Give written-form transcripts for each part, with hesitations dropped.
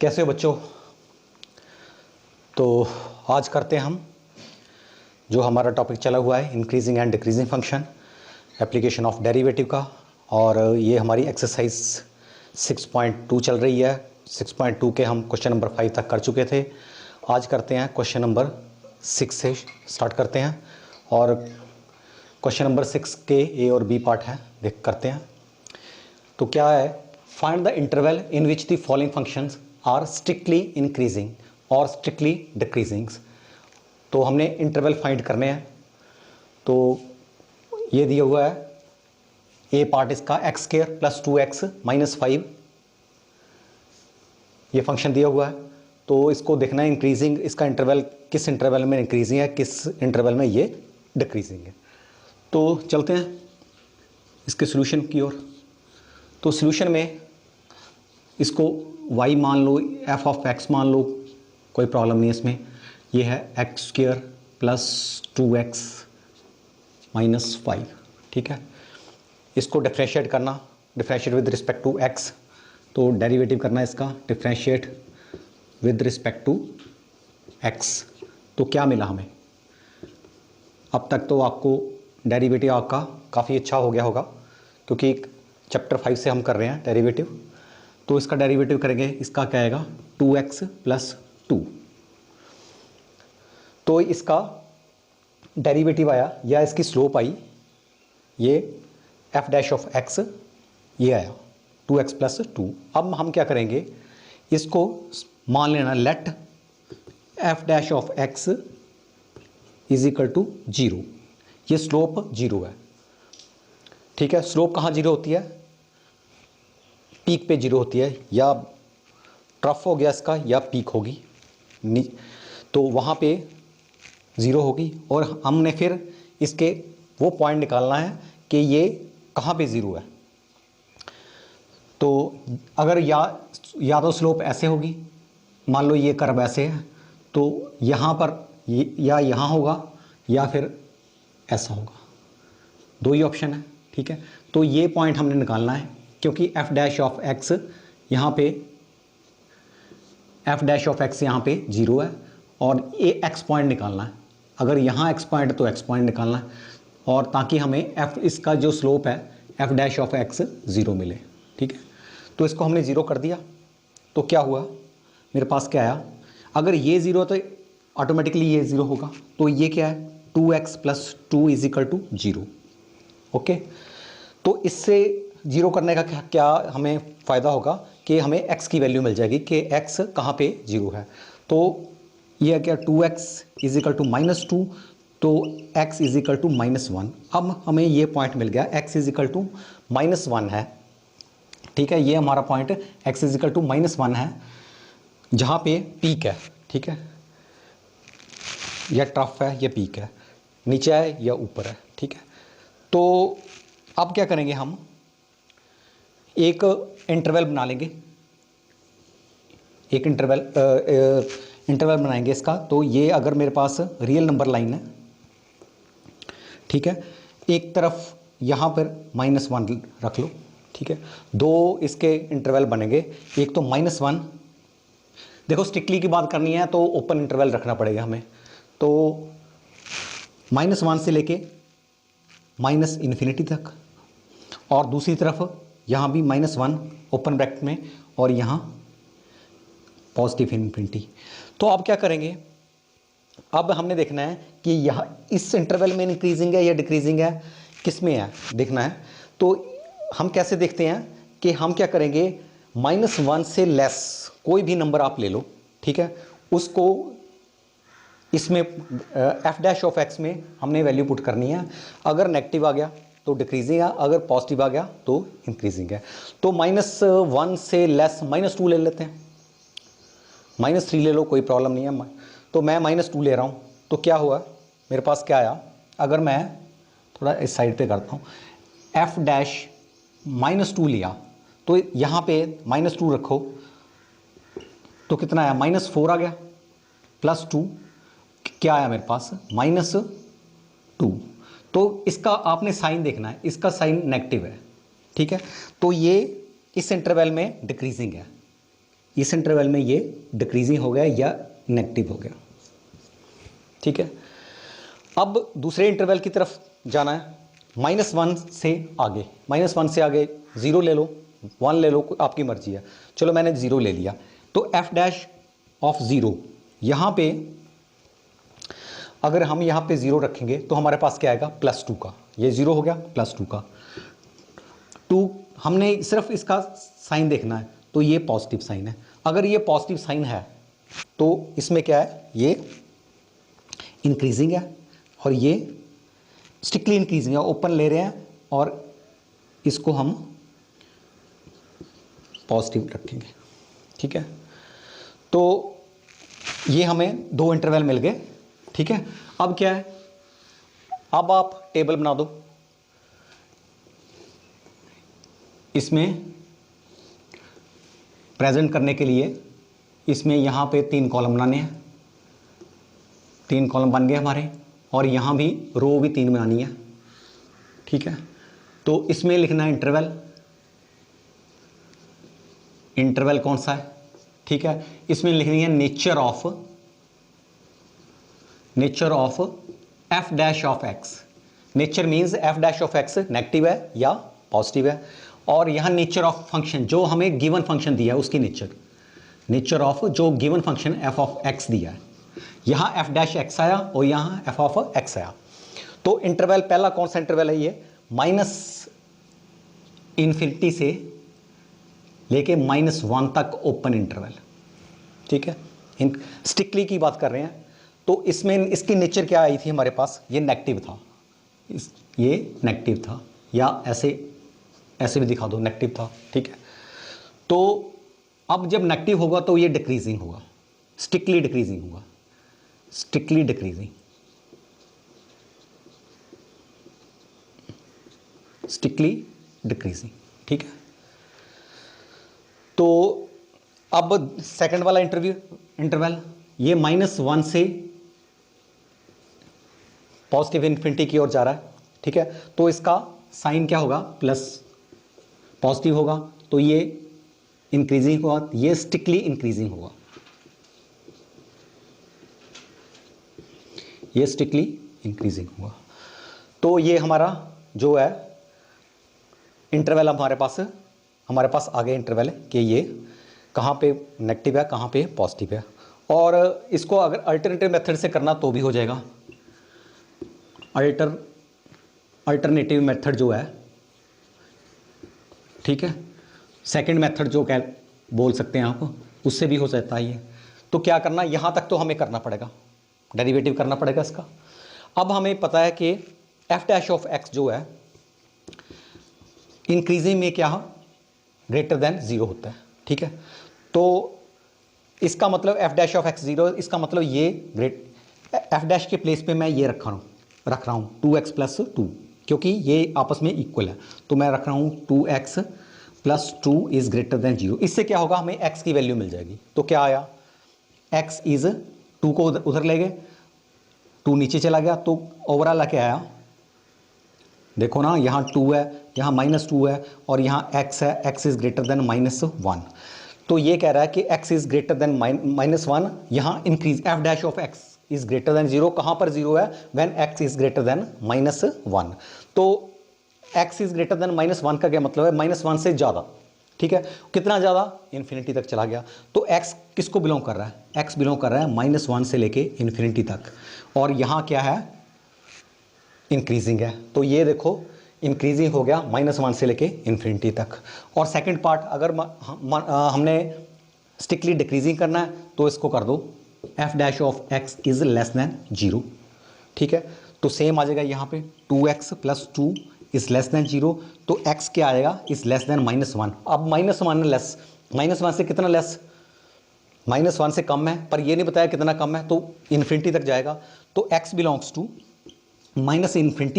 कैसे हो बच्चों। तो आज करते हैं हम जो हमारा टॉपिक चला हुआ है increasing and decreasing function, application of derivative का। और ये हमारी एक्सरसाइज 6.2 चल रही है। 6.2 के हम क्वेश्चन नंबर 5 तक कर चुके थे। आज करते हैं क्वेश्चन नंबर 6 से स्टार्ट करते हैं। और क्वेश्चन नंबर 6 के ए और बी पार्ट है, देख करते हैं। तो क्या है, find the interval in which the following functions are strictly increasing और स्ट्रिक्टली डिक्रीजिंग। तो हमने इंटरवल फाइंड करने हैं। तो ये दिया हुआ है ए पार्ट इसका x square plus 2x minus 5, ये फंक्शन दिया हुआ है। तो इसको देखना है इंक्रीजिंग, इसका इंटरवल किस इंटरवल में इंक्रीजिंग है, किस इंटरवल में ये डिक्रीजिंग है। तो चलते हैं इसके सोल्यूशन की ओर। तो सोल्यूशन में इसको y मान लो, f ऑफ x मान लो, कोई प्रॉब्लम नहीं है इसमें। ये है x square plus 2x minus 5, ठीक है। इसको डिफ्रेंशिएट करना, differentiate with respect to x। तो डेरिवेटिव करना है इसका, differentiate with respect to x। तो क्या मिला हमें, अब तक तो आपको डेरिवेटिव आपका काफ़ी अच्छा हो गया होगा, क्योंकि चैप्टर 5 से हम कर रहे हैं डेरिवेटिव। तो इसका डेरिवेटिव करेंगे, इसका क्या आएगा 2x प्लस 2। तो इसका डेरिवेटिव आया या इसकी स्लोप आई, ये f डैश ऑफ x ये आया 2x प्लस 2। अब हम क्या करेंगे, इसको मान लेना let f dash of x is equal to 0। ये स्लोप 0 है, ठीक है। स्लोप कहाँ 0 होती है, पीक पे 0 होती है, या ट्रफ हो गया इसका या पीक होगी, तो वहाँ पे 0 होगी। और हमने फिर इसके वो पॉइंट निकालना है कि ये कहाँ पे 0 है। तो अगर या तो स्लोप ऐसे होगी, मान लो ये कर्व ऐसे है, तो यहाँ पर या यहाँ होगा या फिर ऐसा होगा, दो ही ऑप्शन है, ठीक है। तो ये पॉइंट हमने निकालना है, क्योंकि f डैश ऑफ x यहाँ पे, f डैश ऑफ x यहाँ पे 0 है और ये x पॉइंट निकालना है। अगर यहाँ x पॉइंट तो x पॉइंट निकालना है, और ताकि हमें f इसका जो स्लोप है f डैश ऑफ x 0 मिले, ठीक है। तो इसको हमने 0 कर दिया। तो क्या हुआ, मेरे पास क्या आया, अगर ये 0 तो ऑटोमेटिकली ये 0 होगा। तो ये क्या है 2x plus 2 is equal to 0, okay. तो इससे 0 करने का क्या हमें फ़ायदा होगा कि हमें x की वैल्यू मिल जाएगी कि x कहाँ पे 0 है। तो ये क्या 2x is equal to minus 2, तो x is equal to minus 1। अब हमें ये पॉइंट मिल गया x is equal to minus 1 है, ठीक है। ये हमारा point x is equal to minus 1 है, जहाँ पे पीक है, ठीक है, या ट्रफ है या पीक है, नीचे है या ऊपर है, ठीक है। तो अब क्या करेंगे, हम एक इंटरवल बना लेंगे, एक इंटरवल बनाएंगे इसका। तो ये अगर मेरे पास रियल नंबर लाइन है, ठीक है, एक तरफ यहाँ पर -1 रख लो, ठीक है। दो इसके इंटरवल बनेंगे, एक तो -1, देखो स्ट्रिक्टली की बात करनी है तो ओपन इंटरवल रखना पड़ेगा हमें। तो -1 से लेके -∞ तक, और दूसरी तरफ यहाँ भी -1 ओपन ब्रैकेट में, और यहाँ पॉजिटिव इन्फिनिटी। तो अब क्या करेंगे, अब हमने देखना है कि यहाँ इस इंटरवल में इंक्रीजिंग है या डिक्रीजिंग है, किस में है देखना है। तो हम कैसे देखते हैं कि हम क्या करेंगे, -1 से लेस कोई भी नंबर आप ले लो, ठीक है, उसको इसमें f डैश ऑफ x में हमने वैल्यू पुट करनी है। अगर नेगेटिव आ गया तो डिक्रीजिंग है, अगर पॉजिटिव आ गया तो इंक्रीजिंग है। तो -1 से लेस -2 ले लेते हैं, -3 ले लो, कोई प्रॉब्लम नहीं है। तो मैं -2 ले रहा हूँ। तो क्या हुआ, मेरे पास क्या आया, अगर मैं थोड़ा इस साइड पे करता हूँ, f डैश -2 लिया, तो यहाँ पे -2 रखो, तो कितना आया -4 आ गया, +2 क्या आया मेरे पास -2। तो इसका आपने साइन देखना है, इसका साइन नेगेटिव है, ठीक है। तो ये इस इंटरवल में डिक्रीजिंग है, इस इंटरवल में ये डिक्रीजिंग हो गया या नेगेटिव हो गया। ठीक है, अब दूसरे इंटरवल की तरफ जाना है, -1 से आगे, -1 से आगे 0 ले लो, 1 ले लो, आपकी मर्जी है। चलो मैंने 0 ले लिया, तो f डैश ऑफ 0 यहाँ पे अगर हम यहाँ पे 0 रखेंगे तो हमारे पास क्या आएगा, +2 का, ये 0 हो गया, +2 का, 2 हमने सिर्फ इसका साइन देखना है, तो ये पॉजिटिव साइन है। अगर ये पॉजिटिव साइन है तो इसमें क्या है, ये इंक्रीजिंग है और ये स्ट्रिक्टली इंक्रीजिंग है, ओपन ले रहे हैं और इसको हम पॉजिटिव रखेंगे। ठीक है, तो ये हमें 2 इंटरवल मिल गए। ठीक है, अब क्या है, अब आप टेबल बना दो, इसमें प्रेजेंट करने के लिए इसमें यहाँ पे 3 कॉलम बनाने हैं, 3 कॉलम बन गए हमारे, और यहाँ भी रो भी 3 बनानी है। ठीक है, तो इसमें लिखना है इंटरवल, इंटरवल कौन सा है, ठीक है, इसमें लिखनी है nature of F dash of x. Nature means F dash of x negative है या पॉजिटिव है, और यहाँ नेचर ऑफ फंक्शन जो हमें गिवन फंक्शन दिया है उसकी नेचर ऑफ जो given function F of x दिया है, यहाँ एफ डैश एक्स आया और यहाँ एफ ऑफ एक्स आया। तो इंटरवल पहला कौन सा इंटरवल है, ये -∞ से लेके -1 तक ओपन इंटरवल। ठीक है, स्ट्रिक्टली की बात कर रहे हैं, तो इसमें इसकी नेचर क्या आई थी हमारे पास, ये नेगेटिव था, ये नेगेटिव था, या ऐसे भी दिखा दो, नेगेटिव था। ठीक है, तो अब जब नेगेटिव होगा तो ये डिक्रीजिंग होगा, स्ट्रिक्टली डिक्रीजिंग होगा, स्ट्रिक्टली डिक्रीजिंग, स्ट्रिक्टली डिक्रीजिंग। ठीक है, तो अब सेकंड वाला इंटरवल ये -1 से पॉजिटिव इन्फिनिटी की ओर जा रहा है। ठीक है, तो इसका साइन क्या होगा, प्लस पॉजिटिव होगा, तो ये इंक्रीजिंग होगा, ये स्ट्रिक्टली इंक्रीजिंग होगा, ये स्ट्रिक्टली इंक्रीजिंग होगा। तो ये हमारा जो है इंटरवल हमारे पास आगे इंटरवल है कि ये कहाँ पे नेगेटिव है, कहाँ पे पॉजिटिव है। और इसको अगर अल्टरनेटिव मेथड से करना तो भी हो जाएगा। अल्टरनेटिव मेथड जो है, ठीक है, सेकंड मेथड जो कह बोल सकते हैं आप, उससे भी हो जाता है ये। तो क्या करना, यहाँ तक तो हमें करना पड़ेगा, डेरिवेटिव करना पड़ेगा इसका। अब हमें पता है कि एफ डैश ऑफ एक्स जो है इंक्रीजिंग में क्या ग्रेटर देन 0 होता है। ठीक है, तो इसका मतलब एफ डैश ऑफ एक्स 0, इसका मतलब ये एफ डैश के प्लेस पे मैं ये रख रहा हूँ 2x + 2, क्योंकि ये आपस में इक्वल है, तो मैं रख रहा हूँ 2x + 2 इज़ ग्रेटर देन 0। इससे क्या होगा, हमें x की वैल्यू मिल जाएगी। तो क्या आया, x इज़ 2 को उधर ले गए, 2 नीचे चला गया, तो ओवरऑल क्या आया, देखो ना, यहाँ 2 है, यहाँ -2 है, और यहाँ x है, x इज़ ग्रेटर देन -1। तो ये कह रहा है कि x इज़ ग्रेटर देन -1, यहाँ increase F dash of x is greater than 0। कहाँ पर 0 है, when x is greater than -1। तो x इज़ ग्रेटर देन -1 का क्या मतलब है, -1 से ज़्यादा। ठीक है, कितना ज़्यादा, इन्फिनिटी तक चला गया। तो x किसको बिलोंग कर रहा है, x बिलोंग कर रहा है -1 से लेके इन्फिनिटी तक, और यहाँ क्या है, इंक्रीजिंग है। तो ये देखो इंक्रीजिंग हो गया -1 से लेके इन्फिनिटी तक। और सेकंड पार्ट अगर हमने स्ट्रिक्टली डिक्रीजिंग करना है तो इसको कर दो F dash of x is less than 0। ठीक है, तो सेम आ जाएगा यहाँ पे 2x + 2 इज़ लेस देन 0। तो x क्या आएगा, इज़ लेस देन -1। अब -1 लेस, -1 से कितना लेस, -1 से कम है, पर ये नहीं बताया कितना कम है, तो इन्फिनिटी तक जाएगा। तो x बिलोंग्स टू -∞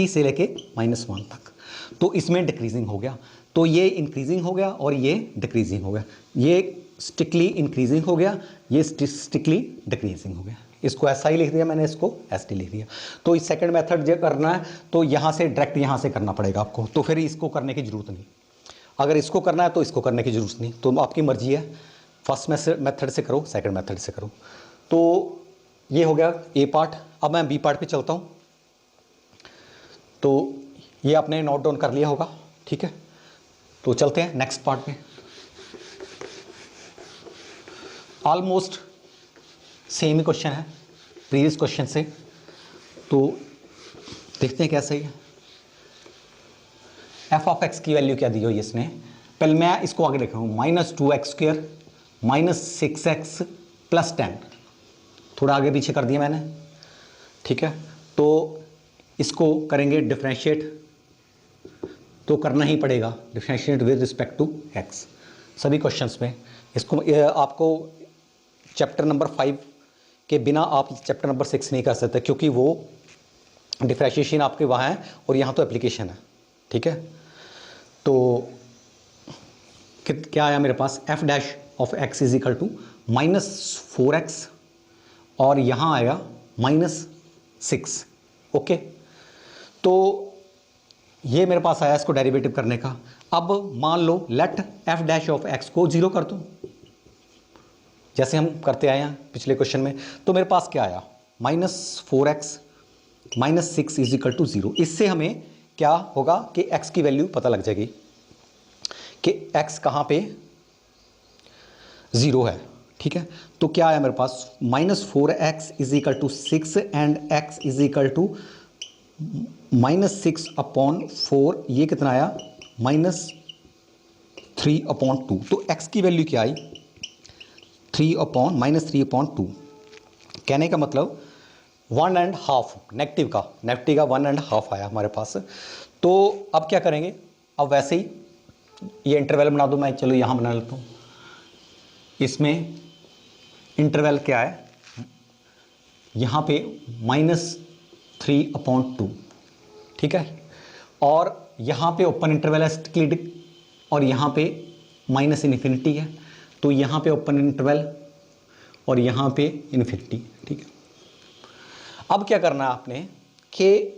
से लेके -1 तक। तो इसमें डिक्रीजिंग हो गया, तो ये इंक्रीजिंग हो गया और ये डिक्रीजिंग हो गया, ये स्ट्रिक्टली इंक्रीजिंग हो गया, ये स्ट्रिक्टली डिक्रीजिंग हो गया। इसको ऐसा ही लिख दिया मैंने, इसको एस लिख दिया। तो इस सेकंड मेथड जो करना है तो यहाँ से डायरेक्ट यहाँ से करना पड़ेगा आपको, तो फिर इसको करने की ज़रूरत नहीं। अगर इसको करना है तो इसको करने की ज़रूरत नहीं, तो आपकी मर्जी है। फर्स्ट मेथड से करो, सेकंड मेथड से करो। तो ये हो गया ए पार्ट। अब मैं बी पार्ट पे चलता हूँ। तो ये आपने नोट डाउन कर लिया होगा, ठीक है। तो चलते हैं नेक्स्ट पार्ट पे। ऑलमोस्ट सेम ही क्वेश्चन है प्रीवियस क्वेश्चन से, तो देखते हैं कैसे है। एफ ऑफ एक्स की वैल्यू क्या दी हुई है इसने, पहले मैं इसको आगे लिखा हूँ, -2x² -6x + 10, थोड़ा आगे पीछे कर दिया मैंने, ठीक है। तो इसको करेंगे डिफ्रेंशिएट, तो करना ही पड़ेगा differentiate with respect to X सभी क्वेश्चंस में। इसको आपको चैप्टर नंबर 5 के बिना आप चैप्टर नंबर 6 नहीं कर सकते, क्योंकि वो डिफ्रेंशिएशन आपके वहाँ है और यहाँ तो एप्लीकेशन है, ठीक है। तो क्या आया मेरे पास, f dash of x is equal to -4x और यहाँ आएगा -6, ओके। तो ये मेरे पास आया इसको डेरिवेटिव करने का। अब मान लो let f dash of x को 0 कर दूँ, जैसे हम करते आए हैं पिछले क्वेश्चन में। तो मेरे पास क्या आया, -4x -6 इज इक्वल टू 0। इससे हमें क्या होगा कि x की वैल्यू पता लग जाएगी कि x कहाँ पे 0 है, ठीक है। तो क्या आया मेरे पास, -4x is equal to 6 and x is equal to -6/4, ये कितना आया, -3/2। तो x की वैल्यू क्या आई, -3/2। कहने का मतलब 1.5 नेगेटिव का 1.5 आया हमारे पास। तो अब क्या करेंगे, अब वैसे ही ये इंटरवल बना दो, मैं चलो यहाँ बना लेता हूँ। इसमें इंटरवल क्या है, यहाँ पे -3/2, ठीक है। और यहाँ पे ओपन इंटरवल है स्क्लिड, और यहाँ पे -∞ है। तो यहाँ पे ओपन इंटरवल और यहाँ पे इन्फिनिटी, ठीक है। अब क्या करना है आपने कि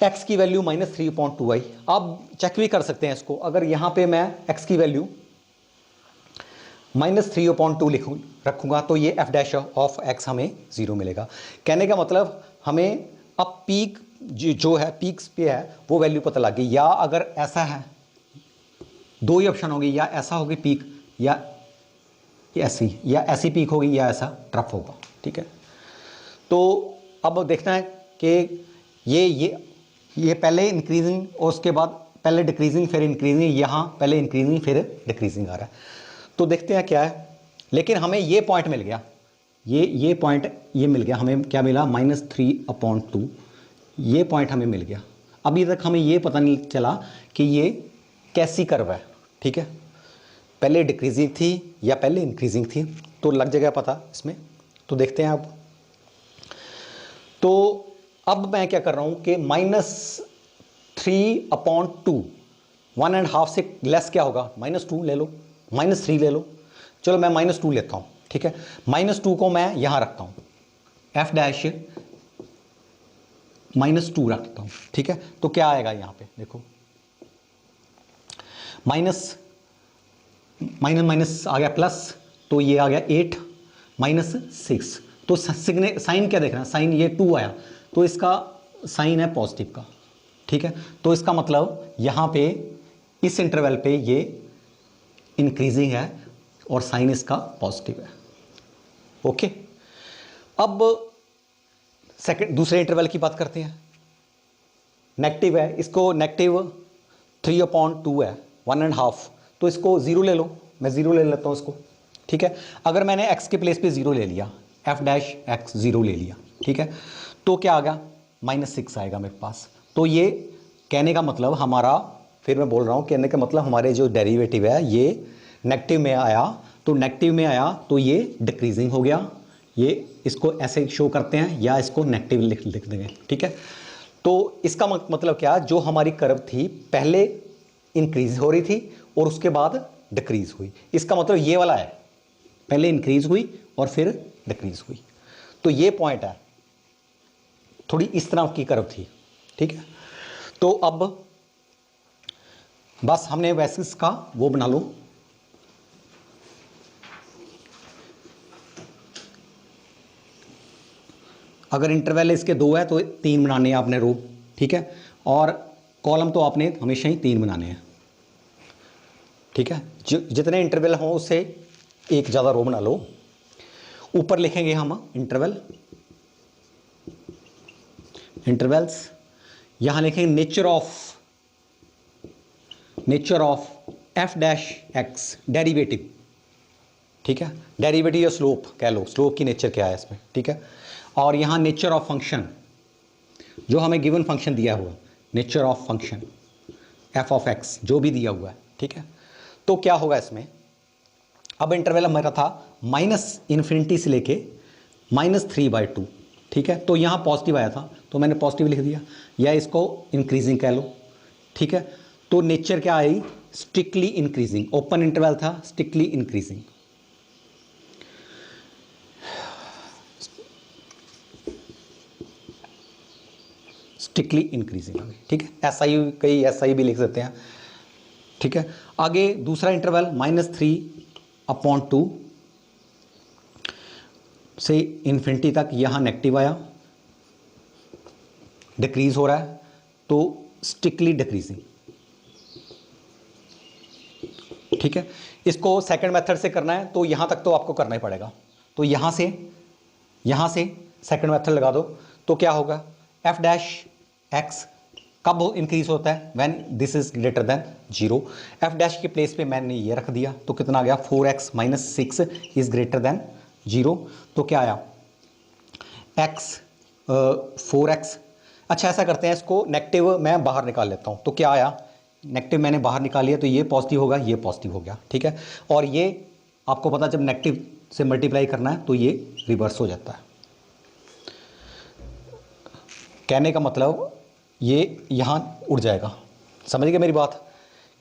x की वैल्यू -3/2 आई। अब चेक भी कर सकते हैं इसको, अगर यहाँ पे मैं x की वैल्यू -3/2 रखूँगा तो ये f डैश ऑफ x हमें 0 मिलेगा। कहने का मतलब हमें अब पीक जो है, पीक्स पे है वो वैल्यू पता लग गई। या अगर ऐसा है, दो ही ऑप्शन होगी, या ऐसा होगी पीक, या ऐसी पीक होगी, या ऐसा ट्रफ होगा, ठीक है। तो अब देखना है कि ये पहले इंक्रीजिंग और उसके बाद पहले डिक्रीजिंग फिर इंक्रीजिंग, यहाँ पहले इंक्रीजिंग फिर डिक्रीजिंग आ रहा है। तो देखते हैं क्या है। लेकिन हमें ये पॉइंट मिल गया, ये पॉइंट ये मिल गया, हमें क्या मिला, -3/2, ये पॉइंट हमें मिल गया। अभी तक हमें ये पता नहीं चला कि ये कैसी कर्व है, ठीक है, पहले डिक्रीजिंग थी या पहले इंक्रीजिंग थी, तो लग जाएगा पता इसमें। तो देखते हैं अब। तो अब मैं क्या कर रहा हूँ कि -3/2, 1.5 से लेस क्या होगा, -2 ले लो, -3 ले लो, चलो मैं -2 लेता हूँ, ठीक है। -2 को मैं यहाँ रखता हूँ, f डैश -2 रखता हूँ, ठीक है। तो क्या आएगा यहाँ पे देखो, माइनस आ गया प्लस, तो ये आ गया 8 -6। तो साइन क्या देख रहे हैं, साइन ये 2 आया, तो इसका साइन है पॉजिटिव का, ठीक है। तो इसका मतलब यहाँ पे इस इंटरवल पे ये इंक्रीजिंग है और साइन इसका पॉजिटिव है, ओके। अब दूसरे इंटरवल की बात करते हैं। नेगेटिव है, इसको -3/2 है, 1.5, तो इसको 0 ले लो, मैं 0 ले लेता हूँ इसको, ठीक है। अगर मैंने x के प्लेस पे 0 ले लिया, f डैश x 0 ले लिया, ठीक है, तो क्या आ गया, -6 आएगा मेरे पास। तो ये कहने का मतलब हमारा, फिर मैं बोल रहा हूँ, कहने का मतलब हमारे जो डेरिवेटिव है ये नेगेटिव में आया, तो नेगेटिव में आया तो ये डिक्रीजिंग हो गया। ये इसको ऐसे शो करते हैं या इसको नेगेटिव लिख देंगे, ठीक है। तो इसका मतलब क्या, जो हमारी कर्व थी पहले इंक्रीज हो रही थी और उसके बाद डिक्रीज हुई, इसका मतलब ये वाला है, पहले इंक्रीज हुई और फिर डिक्रीज हुई। तो ये पॉइंट है, थोड़ी इस तरह की कर्व थी, ठीक है। तो अब बस हमने वैसे इसका वो बना लो, अगर इंटरवल इसके 2 है तो 3 बनाने हैं आपने रो, ठीक है, और कॉलम तो आपने हमेशा ही 3 बनाने हैं, ठीक है। जितने इंटरवल हों उससे एक ज़्यादा रो बना लो। ऊपर लिखेंगे हम इंटरवल्स, यहाँ लिखेंगे nature of F dash x, derivative, ठीक है, डेरिवेटिव या स्लोप कह लो, स्लोप की नेचर क्या है इसमें, ठीक है। और यहाँ नेचर ऑफ फंक्शन, जो हमें गिवन फंक्शन दिया हुआ, nature of function F of x जो भी दिया हुआ है, ठीक है। तो क्या होगा इसमें, अब इंटरवल हमारा था -∞ से लेके -3/2, ठीक है। तो यहाँ पॉजिटिव आया था तो मैंने पॉजिटिव लिख दिया, या इसको इंक्रीजिंग कह लो, ठीक है। तो नेचर क्या आई, स्ट्रिक्टली इंक्रीजिंग, ओपन इंटरवल था, स्ट्रिक्टली इंक्रीजिंग। स्ट्रिक्टली इंक्रीजिंग, ठीक है। SI, कई SI भी लिख सकते हैं, ठीक है। आगे दूसरा इंटरवल -3/2 से इन्फिनिटी तक, यहाँ नेगेटिव आया, डिक्रीज हो रहा है, तो स्ट्रिक्टली डिक्रीजिंग, ठीक है। इसको सेकंड मेथड से करना है तो यहाँ तक तो आपको करना ही पड़ेगा, तो यहाँ से सेकंड मेथड लगा दो, तो क्या होगा, एफ डैश एक्स कब इंक्रीज होता है, when this is greater than 0। F dash के प्लेस पे मैंने ये रख दिया, तो कितना आ गया, 4x - 6 इज ग्रेटर देन 0। तो क्या आया, x 4x, अच्छा ऐसा करते हैं, इसको नेगेटिव मैं बाहर निकाल लेता हूँ, तो क्या आया, नेगेटिव मैंने बाहर निकाल लिया, तो ये पॉजिटिव होगा, ये पॉजिटिव हो गया, ठीक है। और ये आपको पता, जब नेगेटिव से मल्टीप्लाई करना है तो ये रिवर्स हो जाता है। कहने का मतलब ये यहाँ उड़ जाएगा, समझ गए मेरी बात,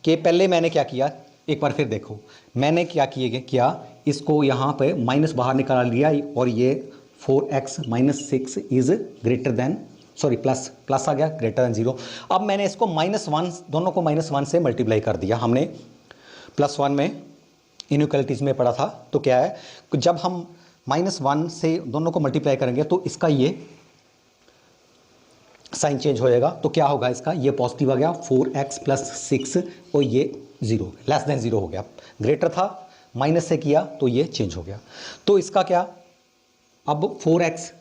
कि पहले मैंने क्या किया, एक बार फिर देखो, मैंने क्या किया, इसको यहाँ पे माइनस बाहर निकाल लिया, और ये 4x - 6 is greater than, sorry plus आ गया, ग्रेटर देन 0। अब मैंने इसको -1, दोनों को -1 से मल्टीप्लाई कर दिया, हमने +1 में इनइक्वालिटीज़ में पढ़ा था। तो क्या है, जब हम -1 से दोनों को मल्टीप्लाई करेंगे तो इसका ये साइन चेंज हो जाएगा, तो क्या होगा इसका, ये पॉजिटिव आ गया, 4x + 6, और ये 0 लेस देन 0 हो गया, ग्रेटर था, माइनस से किया तो ये चेंज हो गया। तो इसका क्या, अब 4x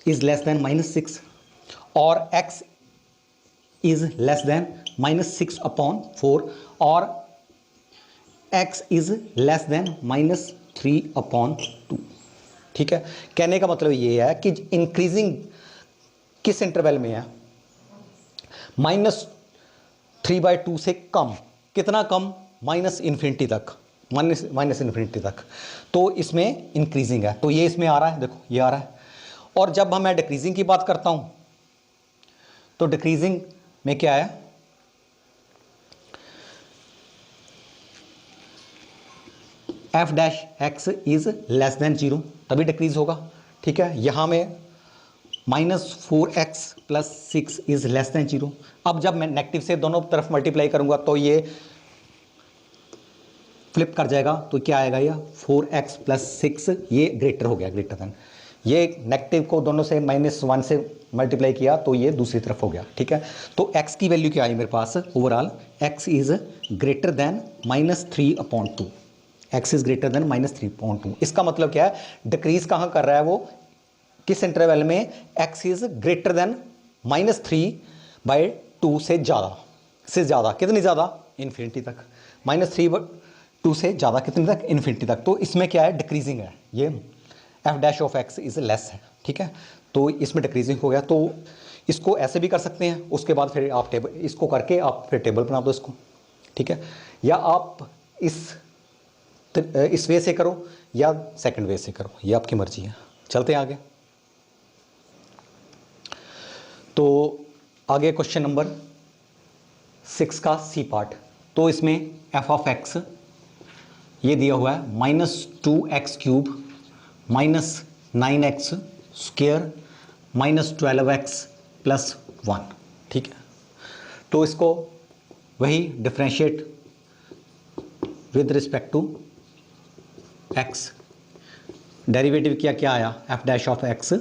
इज लेस देन -6 और x इज लेस देन -6/4 और x इज लेस देन -3/2, ठीक है। कहने का मतलब ये है कि इंक्रीजिंग किस इंटरवल में है, -3/2 से कम, कितना कम, -∞ तक, -∞ तक, तो इसमें इंक्रीजिंग है, तो ये इसमें आ रहा है, देखो ये आ रहा है। और जब मैं डिक्रीजिंग की बात करता हूं तो डिक्रीजिंग में क्या है, F dash X is less than 0, तभी डिक्रीज होगा, ठीक है। यहां में -4x + 6 इज लेस देन 0। अब जब मैं नेगेटिव से दोनों तरफ मल्टीप्लाई करूंगा तो ये फ्लिप कर जाएगा, तो क्या आएगा, ये 4x + 6 ये ग्रेटर हो गया, ग्रेटर देन, ये नेगेटिव को दोनों से -1 से मल्टीप्लाई किया तो ये दूसरी तरफ हो गया, ठीक है। तो x की वैल्यू क्या आई मेरे पास, overall x is greater than -3/2, x is greater than -3/2। इसका मतलब क्या है, डिक्रीज कहाँ कर रहा है वो, किस इंटरवल में, x इज ग्रेटर देन -3/2 से ज़्यादा, कितनी ज़्यादा, इन्फिनिटी तक, -3/2 से ज़्यादा कितनी तक, इन्फिनिटी तक। तो इसमें क्या है, डिक्रीजिंग है, ये F dash of x is less है, ठीक है। तो इसमें डिक्रीजिंग हो गया, तो इसको ऐसे भी कर सकते हैं, उसके बाद फिर आप टेबल, इसको करके आप फिर टेबल बना दो इसको, ठीक है। या आप इस वे से करो या सेकंड वे से करो, ये आपकी मर्जी है। चलते हैं आगे, तो आगे क्वेश्चन नंबर 6 का सी पार्ट। तो इसमें एफ ऑफ एक्स ये दिया हुआ है, -2x³ -9x² -12x + 1, ठीक है। तो इसको वही differentiate with respect to x, derivative किया, क्या आया, एफ डैश ऑफ एक्स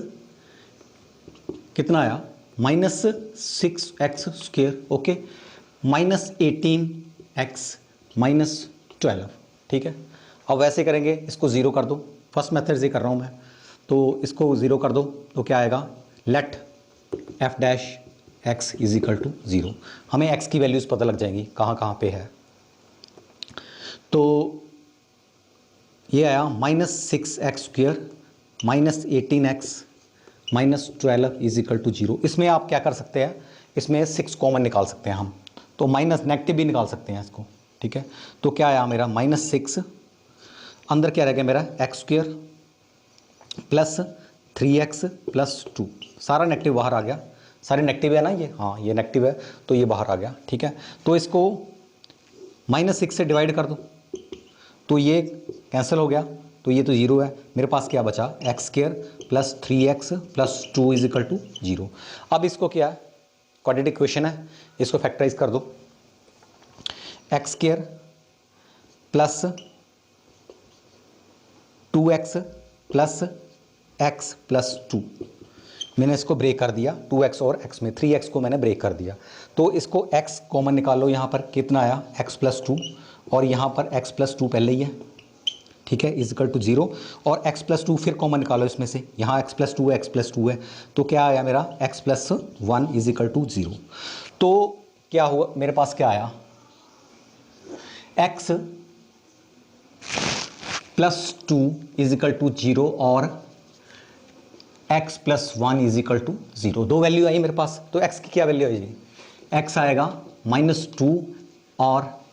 कितना आया -6x², ओके, -18x-12, ठीक है। अब वैसे करेंगे, इसको ज़ीरो कर दो, फर्स्ट मेथड से कर रहा हूँ मैं, तो इसको ज़ीरो कर दो तो क्या आएगा, लेट f dash x is equal to 0। हमें x की वैल्यूज़ पता लग जाएंगी कहाँ कहाँ पे है। तो ये आया -6x² -18x-12 is equal to 0। इसमें आप क्या कर सकते हैं, इसमें 6 कॉमन निकाल सकते हैं हम, तो माइनस नेगेटिव भी निकाल सकते हैं इसको, ठीक है। तो क्या आया मेरा -6, अंदर क्या रह गया मेरा x² प्लस 3x प्लस 2, सारा नेगेटिव बाहर आ गया, सारे नेगेटिव है ना ये, हाँ ये नेगेटिव है तो ये बाहर आ गया, ठीक है। तो इसको -6 से डिवाइड कर दो तो ये कैंसिल हो गया, तो ये तो 0 है, मेरे पास क्या बचा x² plus 3x plus 2 is equal to 0। अब इसको क्या है, क्वाड्रेटिक इक्वेशन है, इसको फैक्टराइज कर दो, x² plus 2x plus x plus 2, मैंने इसको ब्रेक कर दिया 2x और x में, 3x को मैंने ब्रेक कर दिया, तो इसको x कॉमन निकालो, यहाँ पर कितना आया x प्लस 2, और यहाँ पर x प्लस 2 पहले ही है, ठीक है, इज इक्वल टू 0, और x प्लस 2 फिर कॉमन निकालो इसमें से, यहाँ x प्लस 2 है, x प्लस 2 है, तो क्या आया मेरा x plus 1 is equal to 0। तो क्या हुआ मेरे पास, क्या आया x plus 2 is equal to 0 और x plus 1 is equal to 0, दो वैल्यू आई मेरे पास। तो x की क्या वैल्यू आएगी, x आएगा -2 और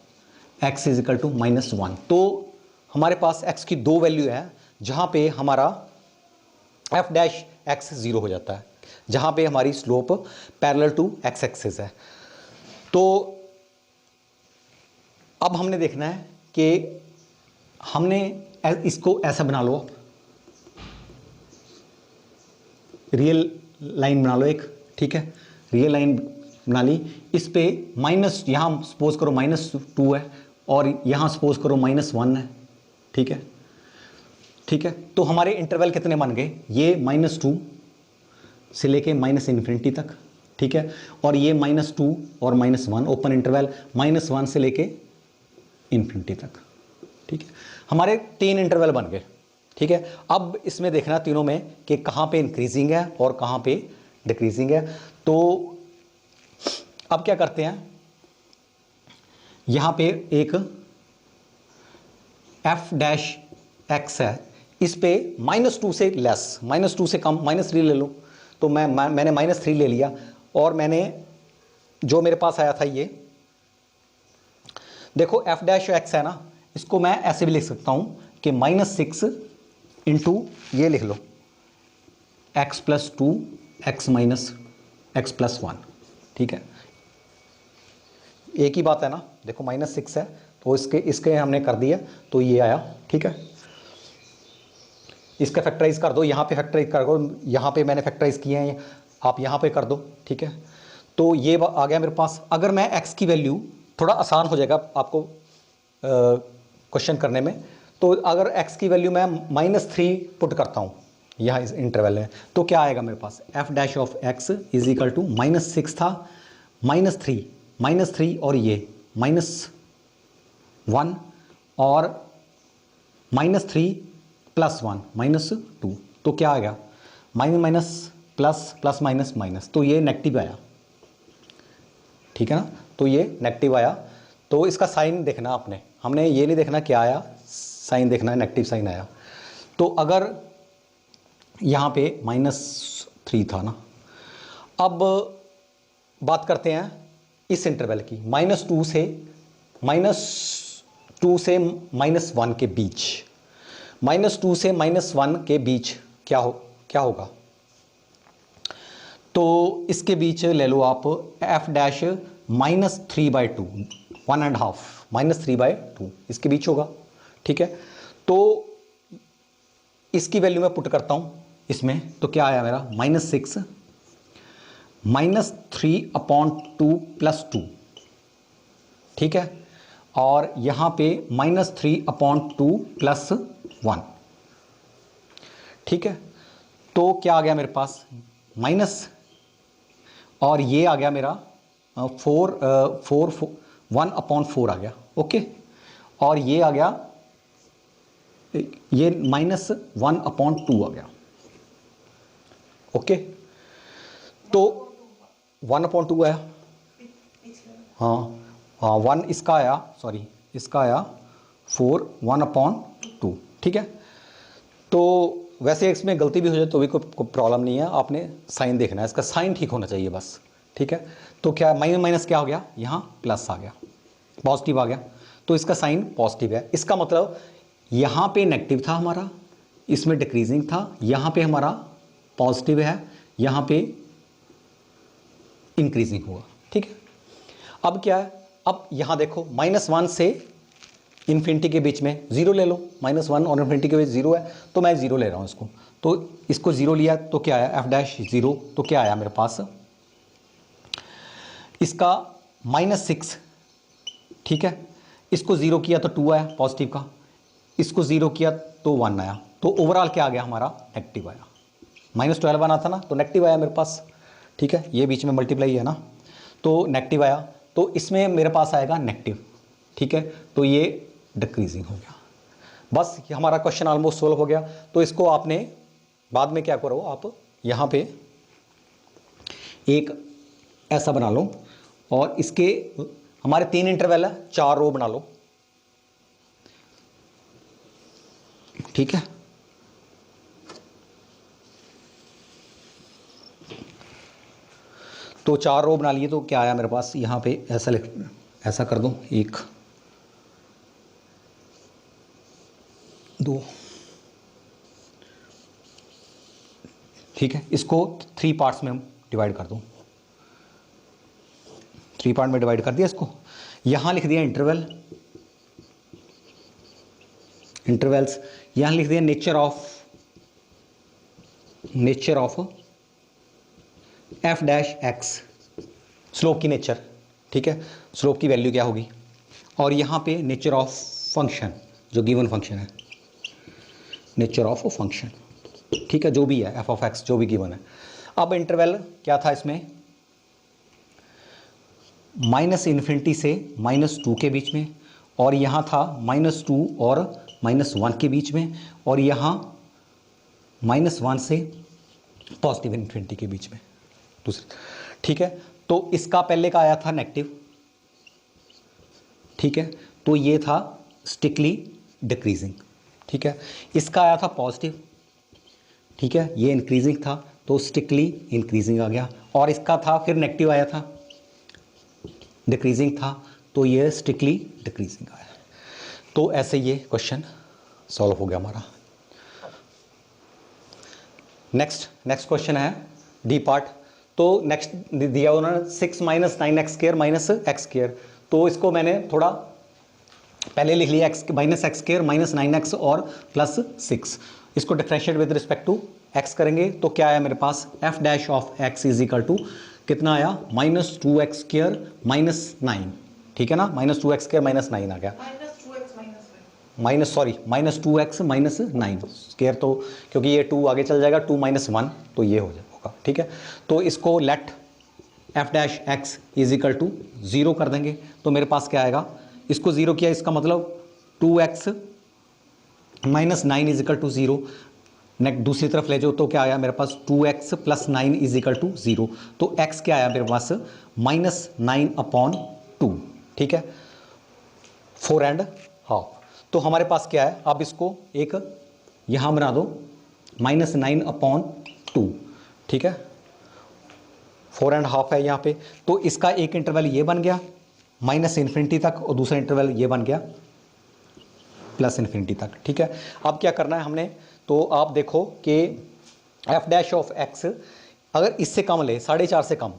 x इज इक्वल टू -1। तो हमारे पास x की दो वैल्यू है, जहाँ पे हमारा f डैश x 0 हो जाता है, जहाँ पे हमारी slope parallel to x axis है। तो अब हमने देखना है कि हमने इसको ऐसा बना लो, रियल लाइन बना लो एक, ठीक है, रियल लाइन बना ली, इस पे माइनस, यहाँ सपोज करो -2 है और यहाँ सपोज करो -1 है, ठीक है, ठीक है। तो हमारे इंटरवल कितने बन गए, ये -2 से लेके -∞ तक, ठीक है, और ये -2 और -1 ओपन इंटरवल, -1 से लेके ∞ तक, ठीक है। हमारे 3 इंटरवल बन गए, ठीक है। अब इसमें देखना तीनों में कि कहाँ पे इंक्रीजिंग है और कहाँ पे डिक्रीजिंग है। तो अब क्या करते हैं, यहाँ पे एक f डैश x है, इस पे -2 से लेस, -2 से कम, -3 ले लो, तो मैंने -3 ले लिया, और मैंने जो मेरे पास आया था ये देखो f डैश x है ना, इसको मैं ऐसे भी लिख सकता हूँ कि -6 इंटू ये लिख लो x plus 2 x minus x plus 1, ठीक है, एक ही बात है ना, देखो -6 है तो इसके हमने कर दिया, तो ये आया, ठीक है। इसका फैक्टराइज कर दो, यहाँ पे फैक्टराइज कर दो, यहाँ पे मैंने फैक्टराइज किए हैं, आप यहाँ पे कर दो, ठीक है। तो ये आ गया मेरे पास। अगर मैं x की वैल्यू, थोड़ा आसान हो जाएगा आपको क्वेश्चन करने में, तो अगर x की वैल्यू मैं -3 पुट करता हूँ यहाँ इस इंटरवल है, तो क्या आएगा मेरे पास, f dash of x is equal to -6 था, -3 और ये -1 और -3 प्लस 1 -2, तो क्या आ गया minus plus plus minus minus, तो ये नेगेटिव आया, ठीक है ना, तो ये नेगेटिव आया। तो इसका साइन देखना आपने, हमने ये नहीं देखना क्या आया, साइन देखना है, नेगेटिव साइन आया। तो अगर यहाँ पे -3 था ना, अब बात करते हैं इस इंटरवल की, -2 से -1 के बीच, -2 से -1 के बीच क्या होगा, तो इसके बीच ले लो आप f डैश -3/2, 1.5 -3/2 इसके बीच होगा, ठीक है। तो इसकी वैल्यू मैं पुट करता हूँ इसमें, तो क्या आया मेरा -6 -3/2 + 2, ठीक है, और यहाँ पे -3/2 + 1, ठीक है। तो क्या आ गया मेरे पास और ये आ गया मेरा 1/4 आ गया, ओके। और ये आ गया, ये -1/2 आ गया, ओके। तो 1/2 आया, हाँ हाँ, 1 इसका आया, सॉरी इसका आया 1/2, ठीक है। तो वैसे इसमें गलती भी हो जाए तो भी कोई प्रॉब्लम नहीं है, आपने साइन देखना है, इसका साइन ठीक होना चाहिए बस, ठीक है। तो क्या माइनस माइनस क्या हो गया, यहाँ प्लस आ गया, पॉजिटिव आ गया, तो इसका साइन पॉजिटिव है। इसका मतलब यहाँ पे नेगेटिव था हमारा, इसमें डिक्रीजिंग था, यहाँ पे हमारा पॉजिटिव है, यहाँ पे इंक्रीजिंग हुआ, ठीक है। अब क्या है, अब यहाँ देखो -1 से इन्फिनिटी के बीच में 0 ले लो, -1 और इन्फिनिटी के बीच 0 है, तो मैं 0 ले रहा हूँ इसको। तो इसको 0 लिया तो क्या आया, f'0, तो क्या आया मेरे पास, इसका -6, ठीक है। इसको 0 किया तो 2 आया पॉजिटिव का, इसको 0 किया तो 1 आया, तो ओवरऑल क्या आ गया हमारा, नेगेटिव आया। -12 आना था ना, तो नेगेटिव आया मेरे पास, ठीक है। ये बीच में मल्टीप्लाई है ना, तो नेगेटिव आया, तो इसमें मेरे पास आएगा नेगेटिव, ठीक है। तो ये डिक्रीजिंग हो गया। बस ये हमारा क्वेश्चन ऑलमोस्ट सोल्व हो गया। तो इसको आपने बाद में क्या करो, आप यहाँ पे एक ऐसा बना लो, और इसके हमारे 3 इंटरवल है, 4 रो बना लो, ठीक है। तो 4 रो बना लिए, तो क्या आया मेरे पास, यहाँ पे ऐसा कर दो, 1 2, ठीक है। इसको 3 पार्ट्स में डिवाइड कर दो, 3 पार्ट में डिवाइड कर दिया इसको। यहाँ लिख दिया इंटरवल्स, यहाँ लिख दिया नेचर ऑफ f'(x), स्लोप की नेचर, ठीक है, स्लोप की वैल्यू क्या होगी। और यहाँ पे नेचर ऑफ फंक्शन, जो गिवन फंक्शन है, नेचर ऑफ फंक्शन, ठीक है, जो भी है f(x), जो भी गिवन है। अब इंटरवल क्या था इसमें, -∞ से -2 के बीच में, और यहाँ था -2 और -1 के बीच में, और यहाँ -1 से पॉजिटिव इन्फिनिटी के बीच में दूसरे, ठीक है। तो इसका पहले का आया था नेगेटिव, ठीक है, तो ये था स्टिकली डिक्रीजिंग, ठीक है। इसका आया था पॉजिटिव, ठीक है, ये इंक्रीजिंग था, तो स्टिकली इंक्रीजिंग आ गया। और इसका था फिर नेगेटिव आया था, डिक्रीजिंग था, तो ये स्टिकली डिक्रीजिंग आया। तो ऐसे ये क्वेश्चन सॉल्व हो गया हमारा। नेक्स्ट क्वेश्चन है डी पार्ट। तो नेक्स्ट दिया उन्होंने 6 - 9x² - x², तो इसको मैंने थोड़ा पहले लिख लिया, x -x² -9x और +6। इसको differentiate with respect to x करेंगे, तो क्या आया मेरे पास, f'(x) = कितना आया, -2x² - 9, ठीक है ना, -2x² - 9 आ गया, -2x - 9 स्क्वायर, तो क्योंकि ये 2 आगे चल जाएगा, 2 - 1, तो ये हो जाएगा, ठीक है। तो इसको लेट f'(x) = 0 कर देंगे, तो मेरे पास क्या आएगा, इसको 0 किया, इसका मतलब 2x - 9 = 0। नेक्स्ट दूसरी तरफ ले जाओ, तो क्या आया मेरे पास, 2x + 9 = 0। तो x क्या आया मेरे पास, -9/2, ठीक है, 4.5। तो हमारे पास क्या है, अब इसको एक यहाँ बना दो, -9/2, ठीक है, 4.5 है यहाँ पे। तो इसका एक इंटरवल ये बन गया -∞ तक, और दूसरा इंटरवल ये बन गया +∞ तक, ठीक है। अब क्या करना है हमने, तो आप देखो कि f'(x) अगर इससे कम ले, 4.5 से कम,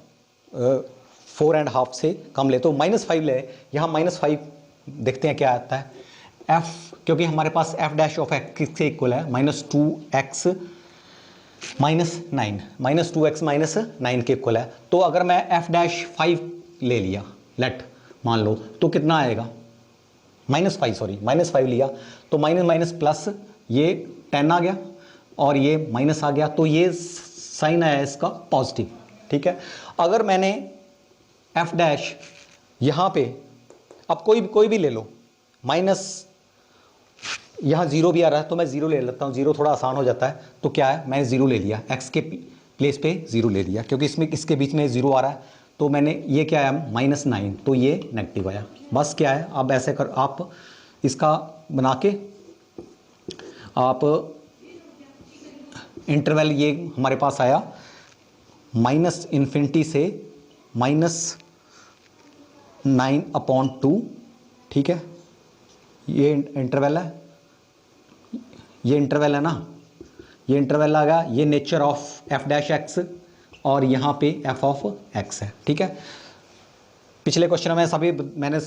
4.5 से कम ले, तो -5 ले, यहाँ -5 देखते हैं क्या आता है, f, क्योंकि हमारे पास f'(x) किसके इक्वल है, -2x - 9 के इक्वल है। तो अगर मैं f'5 ले लिया, लेट मान लो, तो कितना आएगा, -5 लिया, तो माइनस प्लस, ये 10 आ गया, और ये माइनस आ गया, तो ये साइन आया इसका पॉजिटिव, ठीक है। अगर मैंने एफ डैश यहाँ पे, अब कोई भी ले लो, माइनस यहाँ जीरो भी आ रहा है तो मैं जीरो ले लेता हूँ, जीरो थोड़ा आसान हो जाता है। तो क्या है, मैंने जीरो ले लिया, एक्स के प्लेस पे जीरो ले लिया, क्योंकि इसमें इसके बीच में जीरो आ रहा है। तो मैंने ये क्या आया -9, तो ये नेगेटिव आया। बस क्या है, अब ऐसे कर आप इसका बना के आप इंटरवल ये हमारे पास आया -∞ से -9/2, ठीक है। ये इंटरवल है, ये इंटरवल है ना, ये इंटरवल आ गया। ये nature of F dash x और यहाँ पे एफ ऑफ एक्स है, ठीक है। पिछले क्वेश्चन में मैंने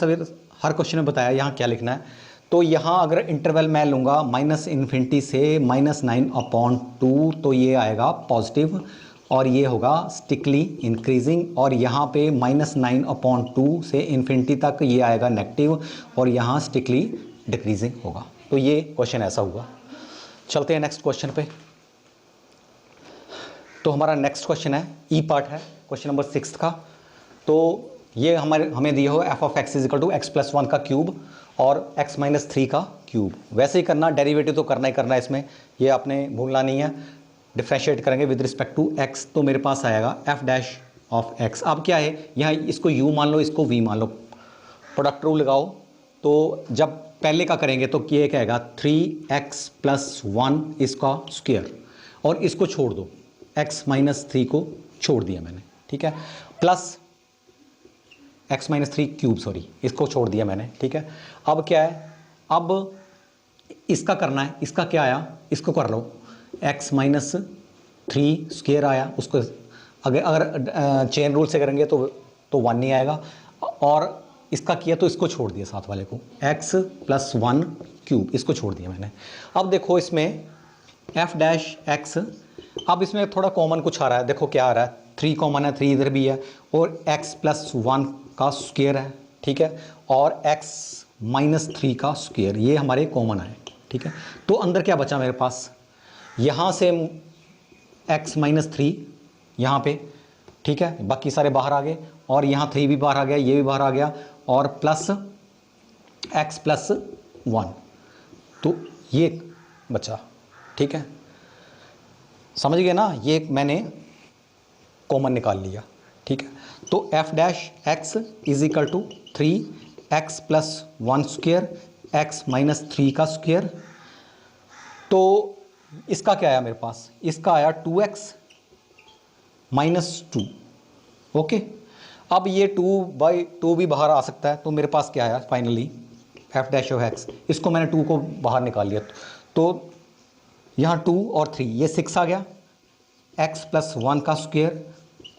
हर क्वेश्चन में बताया यहाँ क्या लिखना है। तो यहाँ अगर इंटरवल मैं लूँगा -∞ से -9/2, तो ये आएगा पॉजिटिव और ये होगा स्टिकली इंक्रीजिंग, और यहाँ पे -9/2 से इन्फिनिटी तक ये आएगा नेगेटिव और यहाँ स्टिकली डिक्रीजिंग होगा। तो ये क्वेश्चन ऐसा हुआ। चलते हैं नेक्स्ट क्वेश्चन पे। तो हमारा नेक्स्ट क्वेश्चन है, ई पार्ट है, क्वेश्चन नंबर 6 का। तो ये हमें दिया हो F of x is equal to X plus 1 का क्यूब और x माइनस 3 का क्यूब। वैसे ही करना, डेरिवेटिव तो करना ही करना है इसमें, ये आपने भूलना नहीं है। डिफ्रेंशिएट करेंगे विद रिस्पेक्ट टू x, तो मेरे पास आएगा एफ डैश ऑफ x। अब क्या है, यहाँ इसको u मान लो, इसको v मान लो, प्रोडक्ट रूल लगाओ। तो जब पहले का करेंगे तो ये क्या आएगा 3x प्लस 1 इसका स्क्वायर, और इसको छोड़ दो, x माइनस 3 को छोड़ दिया मैंने, ठीक है, plus x minus 3 cube, sorry इसको छोड़ दिया मैंने, ठीक है। अब क्या है, अब इसका करना है, इसका क्या आया, इसको कर लो, x माइनस 3 स्क्वायर आया, उसको अगर चेन रूल से करेंगे तो 1 नहीं आएगा, और इसका किया तो इसको छोड़ दिया साथ वाले को, x प्लस 1 क्यूब, इसको छोड़ दिया मैंने। अब देखो इसमें f डैश x, अब इसमें थोड़ा कॉमन कुछ आ रहा है, देखो क्या आ रहा है, 3 कॉमन है, 3 इधर भी है, और x प्लस 1 का स्क्वायर है, ठीक है, और x माइनस 3 का स्क्वायर, ये हमारे कॉमन आए, ठीक है। तो अंदर क्या बचा मेरे पास, यहाँ से x माइनस 3 यहाँ पे, ठीक है, बाकी सारे बाहर आ गए, और यहाँ 3 भी बाहर आ गया, ये भी बाहर आ गया, और प्लस x प्लस 1, तो ये बचा, ठीक है, समझ गए ना, ये मैंने कॉमन निकाल लिया, ठीक है। तो F dash X is equal to 3x plus 1 square x minus 3 का स्क्वायर। तो इसका क्या आया मेरे पास, इसका आया 2x माइनस 2, ओके। अब ये 2/2 भी बाहर आ सकता है, तो मेरे पास क्या आया finally F dash of x, इसको मैंने 2 को बाहर निकाल लिया, तो यहाँ 2 और 3, ये 6 आ गया, x प्लस 1 का स्क्वायर,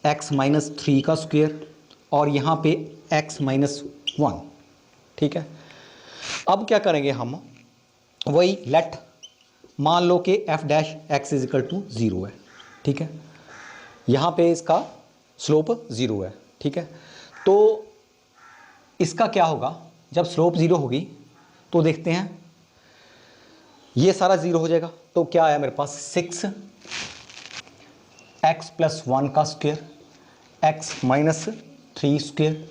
x माइनस 3 का स्क्वायर, और यहाँ पे x माइनस 1, ठीक है। अब क्या करेंगे हम, वही लेट मान लो कि f dash x is equal to 0 है, ठीक है, यहाँ पे इसका स्लोप 0 है, ठीक है। तो इसका क्या होगा, जब स्लोप 0 होगी तो देखते हैं ये सारा 0 हो जाएगा। तो क्या आया मेरे पास 6x प्लस 1 का स्क्वायर, x माइनस 3 स्क्वायर,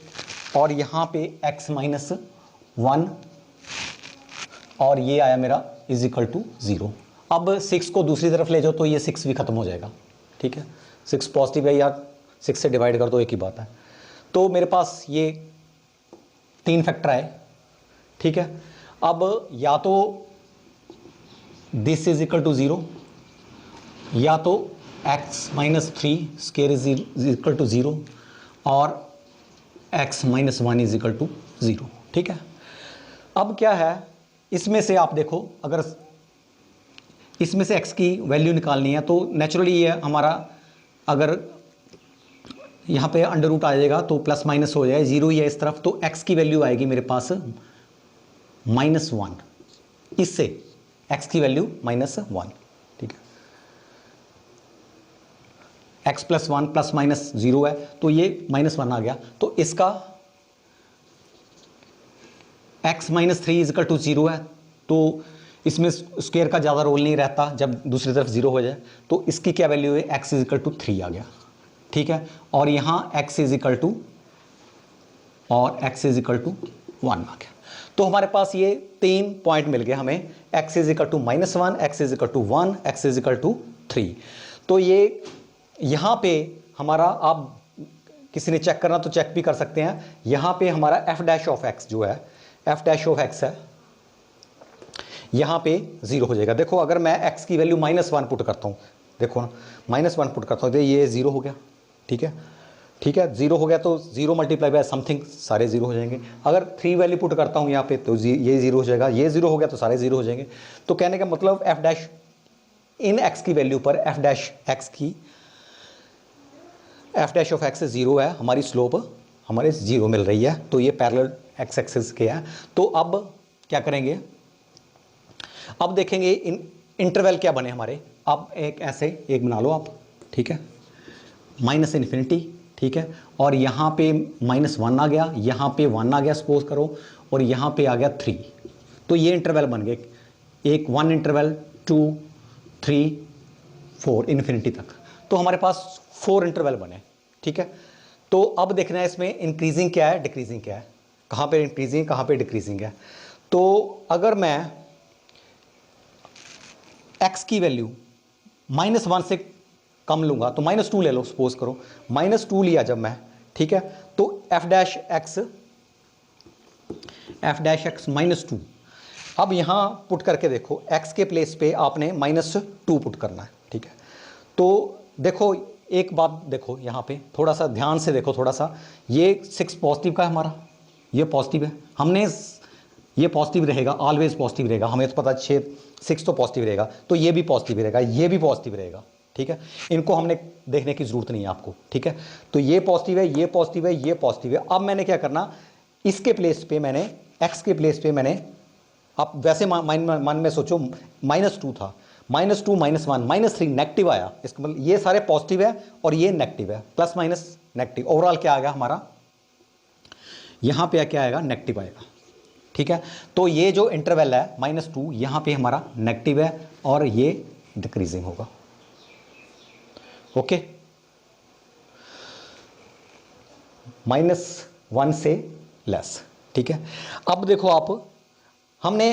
और यहाँ पे x माइनस 1, और ये आया मेरा इज इक्वल टू 0। अब 6 को दूसरी तरफ ले जाओ तो ये 6 भी खत्म हो जाएगा, ठीक है, 6 पॉजिटिव है यार, 6 से डिवाइड कर दो, एक ही बात है। तो मेरे पास ये 3 फैक्टर आए, ठीक है। अब या तो दिस इज इक्वल टू 0, या तो x minus 3 square is equal to 0, और x minus 1 is equal to 0, ठीक है। अब क्या है, इसमें से आप देखो, अगर इसमें से x की वैल्यू निकालनी है तो नेचुरली ये हमारा, अगर यहाँ पे अंडर रूट आ जाएगा तो प्लस माइनस हो जाए, 0 ही है इस तरफ, तो x की वैल्यू आएगी मेरे पास -1, इससे x की वैल्यू -1, ठीक है। x प्लस 1 प्लस माइनस 0 है, तो ये -1 आ गया, तो इसका x माइनस 3 इजकल टू 0 है, तो इसमें स्क्वायर का ज़्यादा रोल नहीं रहता, जब दूसरी तरफ 0 हो जाए, तो इसकी क्या वैल्यू है, x इजकल टू 3 आ गया, ठीक है, और यहाँ x इज इक्वल टू और x इज इक्वल टू 1 आ गया। तो हमारे पास ये 3 पॉइंट मिल गए हमें, x is equal to -1, x is equal to 1, x is equal to 3। तो ये यहाँ पे हमारा, आप किसी ने चेक करना तो चेक भी कर सकते हैं, यहाँ पे हमारा f डैश ऑफ x जो है, f डैश ऑफ x है, यहाँ पे 0 हो जाएगा। देखो अगर मैं x की वैल्यू -1 पुट करता हूँ, देखो ना -1 पुट करता हूँ तो ये 0 हो गया, ठीक है, ठीक है, 0 हो गया तो 0 मल्टीप्लाई बाय समथिंग सारे 0 हो जाएंगे। अगर 3 वैल्यू पुट करता हूँ यहाँ पे तो ये 0 हो जाएगा, ये 0 हो गया तो सारे 0 हो जाएंगे। तो कहने का मतलब f डैश इन x की वैल्यू पर f डैश x की f डैश ऑफ x 0 है, हमारी स्लोप हमारे 0 मिल रही है, तो ये पैरेलल x एक्सिस के है। तो अब क्या करेंगे, अब देखेंगे इन इंटरवल क्या बने हमारे। अब एक ऐसे एक बना लो आप, ठीक है, -∞, ठीक है, और यहाँ पे -1 आ गया, यहाँ पे 1 आ गया सपोज करो, और यहाँ पे आ गया 3। तो ये इंटरवल बन गए, एक 1 इंटरवल, 2, 3, 4 इन्फिनिटी तक। तो हमारे पास 4 इंटरवल बने, ठीक है। तो अब देखना है इसमें इंक्रीजिंग क्या है, डिक्रीजिंग क्या है, कहाँ पे इंक्रीजिंग कहाँ पे डिक्रीजिंग है। तो अगर मैं x की वैल्यू -1 से कम लूँगा तो -2 ले लो, सपोज करो -2 लिया जब मैं, ठीक है, तो f डैश x -2। अब यहाँ पुट करके देखो, x के प्लेस पे आपने -2 पुट करना है, ठीक है। तो देखो एक बात देखो, यहाँ पे थोड़ा सा ध्यान से देखो, थोड़ा सा, ये 6 पॉजिटिव का है हमारा, ये पॉजिटिव है, हमने ये पॉजिटिव रहेगा, ऑलवेज पॉजिटिव रहेगा, हमें तो पता 6 तो पॉजिटिव रहेगा, तो ये भी पॉजिटिव रहेगा, ये भी पॉजिटिव रहेगा, ठीक है। इनको हमने देखने की जरूरत नहीं है आपको, ठीक है। तो ये पॉजिटिव है, ये पॉजिटिव है, ये पॉजिटिव है। अब मैंने क्या करना, इसके प्लेस पे मैंने, x के प्लेस पे मैंने, आप वैसे मन में सोचो -2 था, -2, -1, -3 नेगेटिव आया, इसका मतलब ये सारे पॉजिटिव है और ये नेगेटिव है, प्लस माइनस नेगेटिव, ओवरऑल क्या आ गया हमारा, यहाँ पे क्या आएगा, नेगेटिव आएगा, ठीक है। तो ये जो इंटरवल है -2, यहाँ पे हमारा नेगेटिव है और ये डिक्रीजिंग होगा, ओके, -1 से लेस, ठीक है। अब देखो आप, हमने,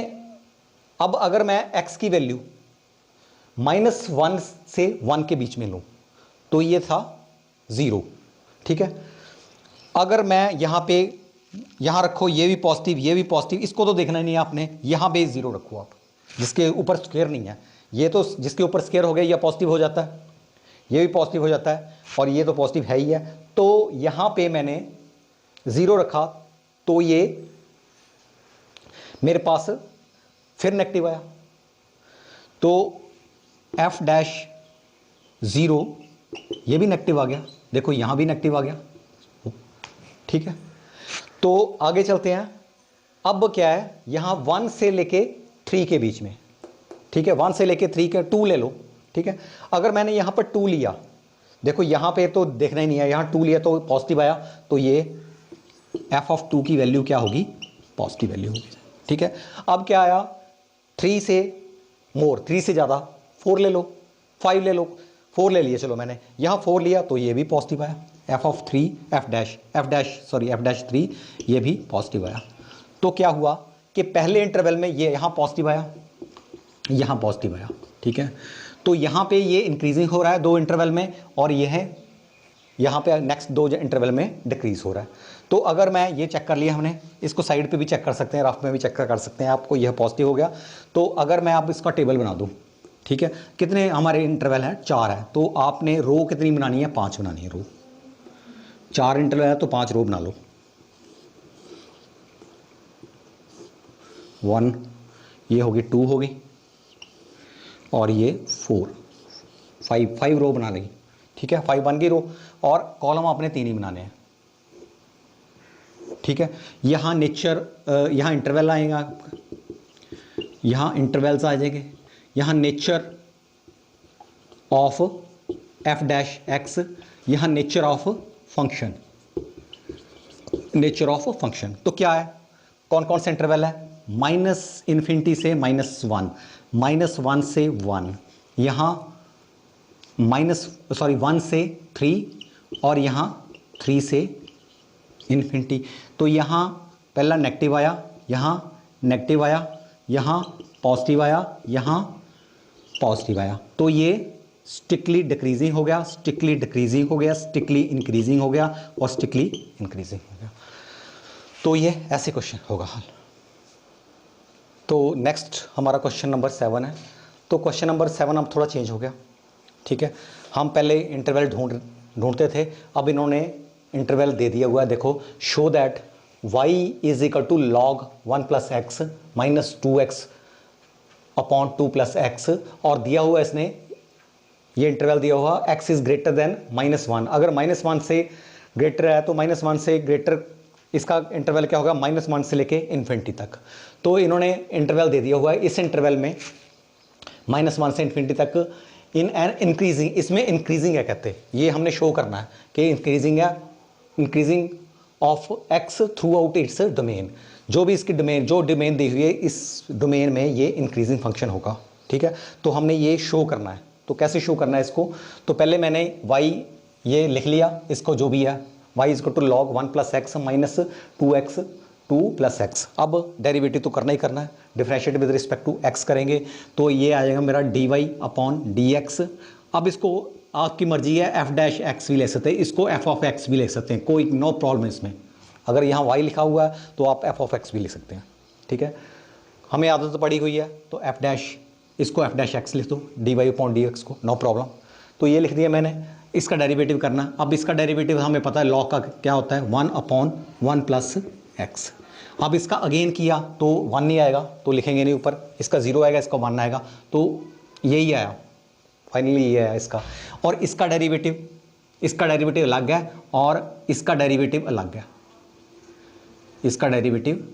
अब अगर मैं x की वैल्यू -1 से 1 के बीच में लूँ तो ये था 0, ठीक है। अगर मैं यहाँ पे, यहाँ रखो, ये भी पॉजिटिव, ये भी पॉजिटिव, इसको तो देखना नहीं है आपने, यहाँ पे 0 रखो आप, जिसके ऊपर स्क्वायर नहीं है, ये तो जिसके ऊपर स्क्वायर हो गया ये पॉजिटिव हो जाता है, ये भी पॉजिटिव हो जाता है, और ये तो पॉजिटिव है ही है। तो यहाँ पे मैंने 0 रखा तो ये मेरे पास फिर नेगेटिव आया, तो f डैश 0 ये भी नेगेटिव आ गया, देखो यहाँ भी नेगेटिव आ गया, ठीक है। तो आगे चलते हैं, अब क्या है, यहाँ 1 से लेके 3 के बीच में, ठीक है, 1 से लेके 3 के 2 ले लो, ठीक है। अगर मैंने यहाँ पर 2 लिया, देखो यहाँ पे तो देखना ही नहीं है, यहाँ 2 लिया तो पॉजिटिव आया, तो ये f ऑफ 2 की वैल्यू क्या होगी, पॉजिटिव वैल्यू होगी, ठीक है। अब क्या आया, 3 से मोर, 3 से ज़्यादा 4 ले लो, 5 ले लो, 4 ले लिए, चलो मैंने यहाँ 4 लिया तो ये भी पॉजिटिव आया, f ऑफ 3 f डैश 3 ये भी पॉजिटिव आया। तो क्या हुआ कि पहले इंटरवल में ये यहाँ पॉजिटिव आया, यहाँ पॉजिटिव आया, ठीक है। तो यहाँ पे ये इंक्रीजिंग हो रहा है 2 इंटरवल में, और ये है यहाँ पे नेक्स्ट 2 इंटरवल में डिक्रीज हो रहा है। तो अगर मैं ये चेक कर लिया हमने, इसको साइड पे भी चेक कर सकते हैं, रफ में भी चेक कर सकते हैं, आपको यह पॉजिटिव हो गया। तो अगर मैं अब इसका टेबल बना दूँ, ठीक है, कितने हमारे इंटरवल हैं, 4 है, तो आपने रो कितनी बनानी है, 5 बनानी है रो, 4 इंटरवल है तो 5 रो बना लो, 1 ये होगी, 2 होगी, और ये 4, 5 रो बना लेगी, ठीक है, 5 बन गई रो, और कॉलम आपने 3 ही बनाने हैं, ठीक है। यहाँ नेचर, यहाँ इंटरवल आएगा, यहाँ इंटरवल्स आ जाएंगे, यहाँ nature of f dash x, यहाँ nature of function, nature of function. तो क्या है, कौन कौन से इंटरवल है, -∞ से -1, -1 से 1, यहाँ 1 से 3, और यहाँ 3 से इन्फिनिटी। तो यहाँ पहला नेगेटिव आया, यहाँ नेगेटिव आया, यहाँ पॉजिटिव आया, यहाँ पॉजिटिव आया। तो ये स्टिकली डिक्रीजिंग हो गया, स्टिकली डिक्रीजिंग हो गया, स्टिकली इंक्रीजिंग हो गया और स्टिकली इंक्रीजिंग हो गया। तो ये ऐसे क्वेश्चन होगा हल। तो नेक्स्ट हमारा क्वेश्चन नंबर 7 है। तो क्वेश्चन नंबर 7 अब थोड़ा चेंज हो गया, ठीक है। हम पहले इंटरवल ढूंढते थे, अब इन्होंने इंटरवल दे दिया हुआ है। देखो, show that y is equal to log 1 plus X minus 2x upon 2 plus X, और दिया हुआ इसने ये इंटरवल दिया हुआ x इज ग्रेटर देन -1। अगर -1 से ग्रेटर है तो -1 से ग्रेटर, इसका इंटरवल क्या होगा, -1 से लेके इन्फिनिटी तक। तो इन्होंने इंटरवल दे दिया हुआ है, इस इंटरवल में -1 से इन्फिनिटी तक इन एन इंक्रीजिंग, इसमें इंक्रीजिंग है कहते हैं, ये हमने शो करना है कि इंक्रीजिंग है, increasing of x through out its domain. जो भी इसकी डोमेन, जो डोमेन दी हुई है इस डोमेन में ये इंक्रीजिंग फंक्शन होगा, ठीक है। तो हमने ये शो करना है। तो कैसे शो करना है इसको, तो पहले मैंने y ये लिख लिया, इसको जो भी है y is equal to log 1 plus X minus 2x 2 plus x. अब डेरिवेटिव तो करना ही करना है, differentiate with respect to x करेंगे तो ये आ जाएगा मेरा dy अपॉन dx। अब इसको आपकी मर्जी है f डैश x भी ले सकते हैं, इसको f ऑफ x भी ले सकते हैं, कोई नो प्रॉब्लम इसमें। अगर यहाँ y लिखा हुआ है तो आप f ऑफ x भी ले सकते हैं, ठीक है। हमें आदत पड़ी हुई है तो f डैश, इसको f डैश x लिख दो, dy अपॉन dx को, नो प्रॉब्लम। तो ये लिख दिया मैंने। इसका डेरिवेटिव करना, अब इसका डेरिवेटिव हमें पता है लॉग का क्या होता है, 1 अपॉन 1 प्लस एक्स। अब इसका अगेन किया तो 1 नहीं आएगा तो लिखेंगे नहीं ऊपर, इसका 0 आएगा, इसका 1 आएगा, तो यही आया फाइनली, ये आया इसका। और इसका डेरिवेटिव, इसका डेरिवेटिव अलग है और इसका डेरिवेटिव अलग है। इसका derivative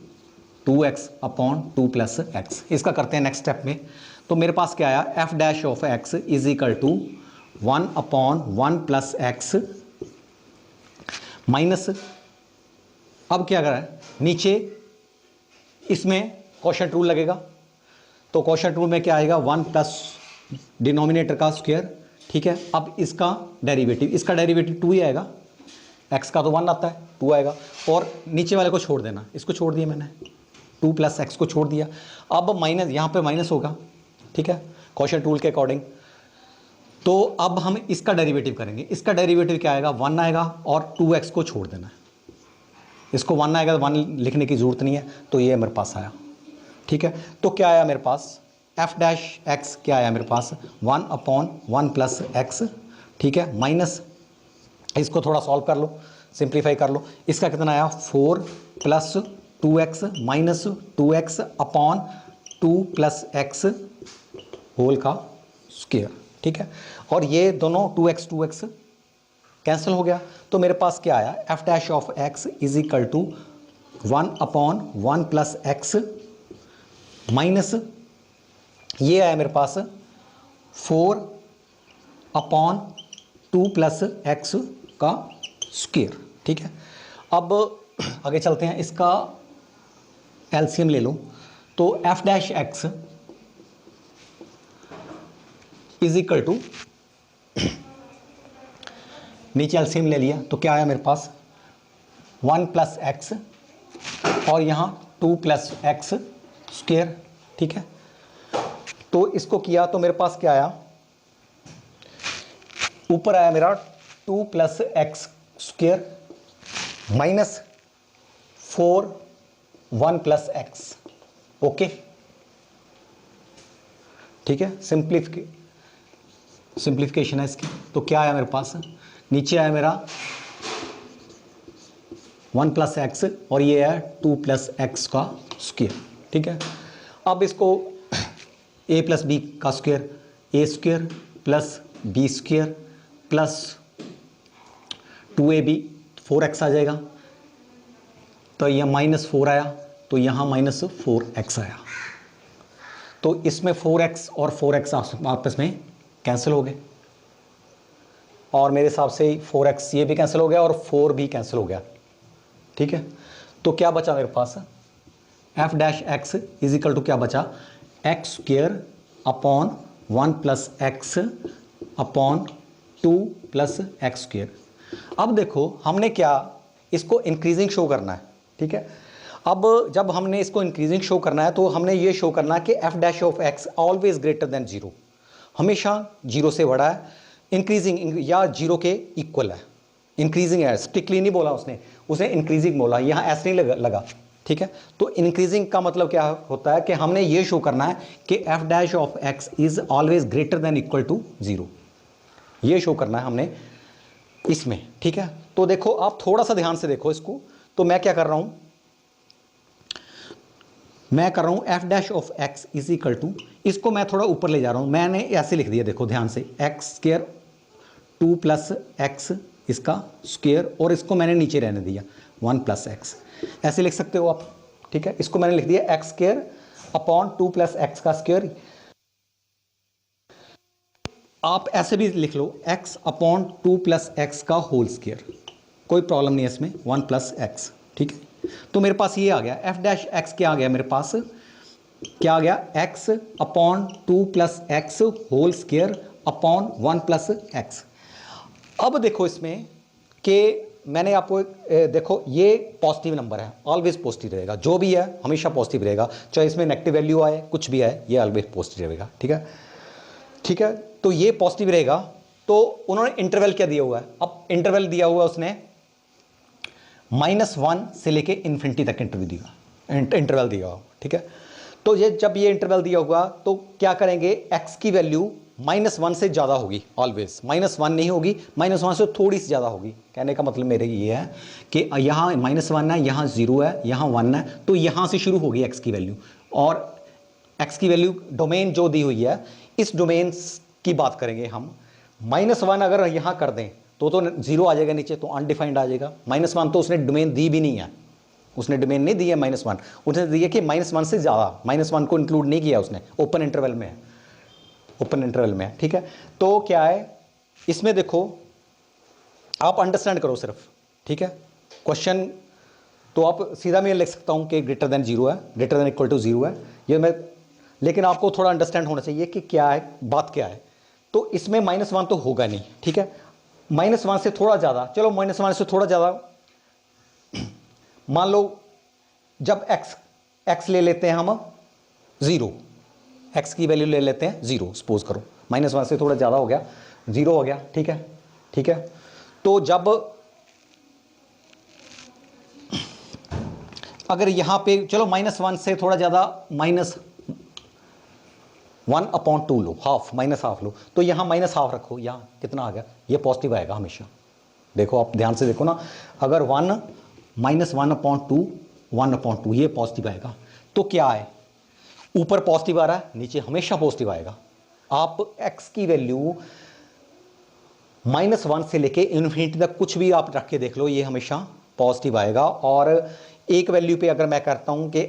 2x upon 2 plus x. इसका करते हैं नेक्स्ट स्टेप में। तो मेरे पास क्या आया, f dash of x is equal to 1 upon 1 plus X minus, अब क्या करा है, नीचे इसमें क्वोशंट रूल लगेगा। तो क्वोशंट रूल में क्या आएगा, 1 प्लस डिनोमिनेटर का स्क्वायर, ठीक है। अब इसका डेरिवेटिव, इसका डेरिवेटिव 2 ही आएगा, x का तो 1 आता है, 2 आएगा। और नीचे वाले को छोड़ देना, इसको छोड़ दिया मैंने, 2 प्लस एक्स को छोड़ दिया। अब माइनस, यहाँ पे माइनस होगा, ठीक है, क्वोशंट रूल के अकॉर्डिंग। तो अब हम इसका डेरिवेटिव करेंगे, इसका डेरिवेटिव क्या आएगा, 1 आएगा और 2x को छोड़ देना है। इसको 1 आएगा, 1 लिखने की ज़रूरत नहीं है, तो ये मेरे पास आया, ठीक है। तो क्या आया मेरे पास, f डैश x क्या आया मेरे पास, 1 अपॉन 1 प्लस एक्स, ठीक है, माइनस, इसको थोड़ा सॉल्व कर लो, सिंप्लीफाई कर लो। इसका कितना आया, 4 plus 2x minus 2x upon 2 plus x whole का स्क्वायर, ठीक है। और ये दोनों 2x कैंसिल हो गया। तो मेरे पास क्या आया, f dash of x is equal to 1 upon 1 plus X minus, ये आया मेरे पास 4 अपॉन 2 प्लस एक्स का स्क्वायर, ठीक है। अब आगे चलते हैं, इसका एलसीएम ले लो। तो f dash X is equal to, नीचे एलसीएम ले लिया तो क्या आया मेरे पास, 1 प्लस एक्स और यहाँ 2 प्लस एक्स स्क्वायर, ठीक है। तो इसको किया तो मेरे पास क्या आया, ऊपर आया मेरा 2 plus X square minus 4 1 plus x, okay, ठीक है। सिंप्लीफिकेशन है इसकी। तो क्या आया मेरे पास, नीचे आया मेरा 1 प्लस एक्स और ये है 2 प्लस एक्स का स्क्वायर, ठीक है। अब इसको a प्लस बी का square, a square plus b square plus 2ab 4x आ जाएगा। तो यह -4 आया, तो यहाँ -4x आया। तो इसमें 4x और 4x आपस में कैंसिल हो गए और मेरे हिसाब से 4x ये भी कैंसिल हो गया और 4 भी कैंसिल हो गया, ठीक है। तो क्या बचा मेरे पास, f dash x is equal to क्या बचा, X square upon 1 plus X upon 2 plus X square. अब देखो हमने क्या, इसको इंक्रीजिंग शो करना है, ठीक है। अब जब हमने इसको इंक्रीजिंग शो करना है तो हमने ये शो करना है कि F dash of x always greater than zero, हमेशा जीरो से बड़ा है, इंक्रीजिंग या जीरो के इक्वल है। इंक्रीजिंग है, स्ट्रिक्टली नहीं बोला उसने, उसने इंक्रीजिंग बोला, यहाँ ऐसे नहीं लगा, ठीक है। तो इंक्रीजिंग का मतलब क्या होता है कि हमने ये शो करना है कि F dash of x is always greater than equal to zero, ये शो करना है हमने इसमें, ठीक है। तो देखो आप थोड़ा सा ध्यान से देखो इसको, तो मैं क्या कर रहा हूं, मैं कर रहा हूं F dash of x is equal to, इसको मैं थोड़ा ऊपर ले जा रहा हूं, मैंने ऐसे लिख दिया, देखो ध्यान से, एक्स स्क्वायर 2 प्लस एक्स इसका स्क्वायर, और इसको मैंने नीचे रहने दिया 1 प्लस एक्स, ऐसे लिख सकते हो आप, ठीक है। इसको मैंने लिख दिया x square upon 2 plus X का स्क्वायर, आप ऐसे भी लिख लो x अपॉन 2 प्लस एक्स का होल स्क्वायर, कोई प्रॉब्लम नहीं है इसमें, 1 प्लस एक्स, ठीक है। तो मेरे पास ये आ गया एफ डैश एक्स, क्या आ गया मेरे पास, क्या आ गया, x upon 2 plus x whole square upon 1 plus x. अब देखो इसमें कि मैंने आपको देखो ये पॉजिटिव नंबर है, ऑलवेज पॉजिटिव रहेगा, जो भी है हमेशा पॉजिटिव रहेगा, चाहे इसमें नेगेटिव वैल्यू आए कुछ भी आए, ये ऑलवेज पॉजिटिव रहेगा, ठीक है, ठीक है। तो ये पॉजिटिव रहेगा। तो उन्होंने इंटरवल क्या दिया हुआ है, अब इंटरवल दिया हुआ है उसने -1 से लेके इन्फिनिटी तक इंटरवल दिया हुआ, ठीक है। तो ये जब ये इंटरवल दिया होगा तो क्या करेंगे, x की वैल्यू -1 से ज़्यादा होगी, ऑलवेज -1 नहीं होगी, -1 से थोड़ी सी ज़्यादा होगी। कहने का मतलब मेरे ये है कि यहाँ -1 है, यहाँ 0 है, यहाँ 1 है, तो यहाँ से शुरू होगी x की वैल्यू, और x की वैल्यू डोमेन जो दी हुई है इस डोमेन की बात करेंगे हम। -1 अगर यहाँ कर दें तो 0 आ जाएगा नीचे, तो अनडिफाइंड आ जाएगा। -1 तो उसने डोमेन दी भी नहीं है, उसने डोमेन नहीं दी है -1, उसने दी है कि -1 से ज़्यादा, -1 को इंक्लूड नहीं किया उसने, ओपन इंटरवल में है, ओपन इंटरवल में है, ठीक है। तो क्या है इसमें, देखो आप अंडरस्टैंड करो सिर्फ, ठीक है। क्वेश्चन तो आप सीधा मैं लिख सकता हूँ कि ग्रेटर देन 0 है, ग्रेटर देन इक्वल टू 0 है, ये मैं, लेकिन आपको थोड़ा अंडरस्टैंड होना चाहिए कि क्या है, बात क्या है। तो इसमें -1 तो होगा नहीं, ठीक है, -1 से थोड़ा ज़्यादा, चलो -1 से थोड़ा ज़्यादा, मान लो जब x ले लेते हैं हम 0, x की वैल्यू ले लेते हैं 0, सपोज करो, -1 से थोड़ा ज़्यादा हो गया, 0 हो गया, ठीक है, ठीक है। तो जब अगर यहां पे चलो -1 से थोड़ा ज़्यादा -1/2 लो, हाफ, -हाफ लो, तो यहाँ -हाफ रखो, यहाँ कितना आ गया, ये पॉजिटिव आएगा हमेशा। देखो आप ध्यान से देखो ना, अगर 1 -1/2 1/2 ये पॉजिटिव आएगा, तो क्या है, ऊपर पॉजिटिव आ रहा है, नीचे हमेशा पॉजिटिव आएगा। आप x की वैल्यू -1 से लेके इन्फिनिटी तक कुछ भी आप रख के देख लो, ये हमेशा पॉजिटिव आएगा। और एक वैल्यू पे अगर मैं करता हूँ कि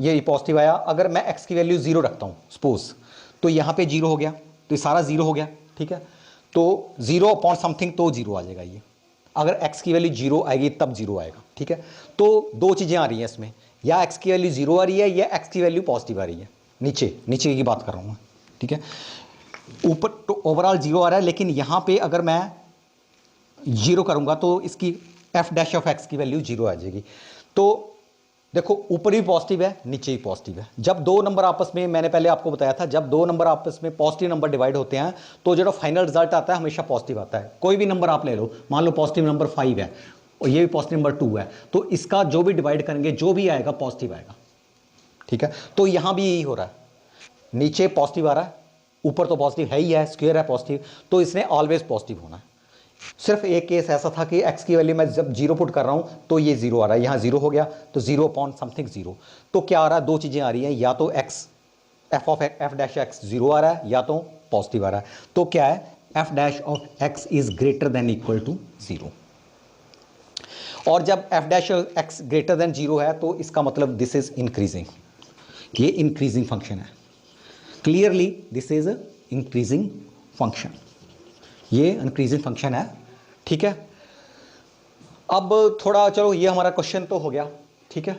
ये पॉजिटिव आया, अगर मैं x की वैल्यू 0 रखता हूँ सपोज, तो यहाँ पे 0 हो गया, तो ये सारा 0 हो गया, ठीक है। तो 0 अपॉन समथिंग तो 0 आ जाएगा ये, अगर x की वैल्यू 0 आएगी तब 0 आएगा, ठीक है। तो दो चीज़ें आ रही हैं इसमें, या x की वैल्यू 0 आ रही है या x की वैल्यू पॉजिटिव आ रही है, नीचे नीचे की बात कर रहा हूँ मैं, ठीक है। ऊपर तो ओवरऑल 0 आ रहा है, लेकिन यहाँ पे अगर मैं 0 करूँगा तो इसकी एफ डैश ऑफ एक्स की वैल्यू 0 आ जाएगी। तो देखो ऊपर भी पॉजिटिव है, नीचे भी पॉजिटिव है। जब दो नंबर आपस में, मैंने पहले आपको बताया था, जब दो नंबर आपस में पॉजिटिव नंबर डिवाइड होते हैं तो जो फाइनल रिजल्ट आता है हमेशा पॉजिटिव आता है। कोई भी नंबर आप ले लो, मान लो पॉजिटिव नंबर 5 है और ये भी पॉजिटिव नंबर 2 है, तो इसका जो भी डिवाइड करेंगे जो भी आएगा पॉजिटिव आएगा, ठीक है। तो यहाँ भी यही हो रहा है, नीचे पॉजिटिव आ रहा है, ऊपर तो पॉजिटिव है ही है, स्क्वायर है पॉजिटिव, तो इसने ऑलवेज पॉजिटिव होना है। सिर्फ एक केस ऐसा था कि x की वैल्यू मैं जब 0 पुट कर रहा हूं तो ये 0 आ रहा है, यहाँ 0 हो गया तो 0 अपॉन समथिंग 0। तो क्या आ रहा है, दो चीज़ें आ रही हैं, या तो x F of F dash x 0 आ रहा है या तो पॉजिटिव आ रहा है। तो क्या है, F dash of x is greater than equal to 0। और जब F dash x greater than 0 है तो इसका मतलब दिस इज इंक्रीजिंग, ये इंक्रीजिंग फंक्शन है, clearly this is increasing function, ये इंक्रीजिंग फंक्शन है, ठीक है। अब थोड़ा चलो ये हमारा क्वेश्चन तो हो गया, ठीक है।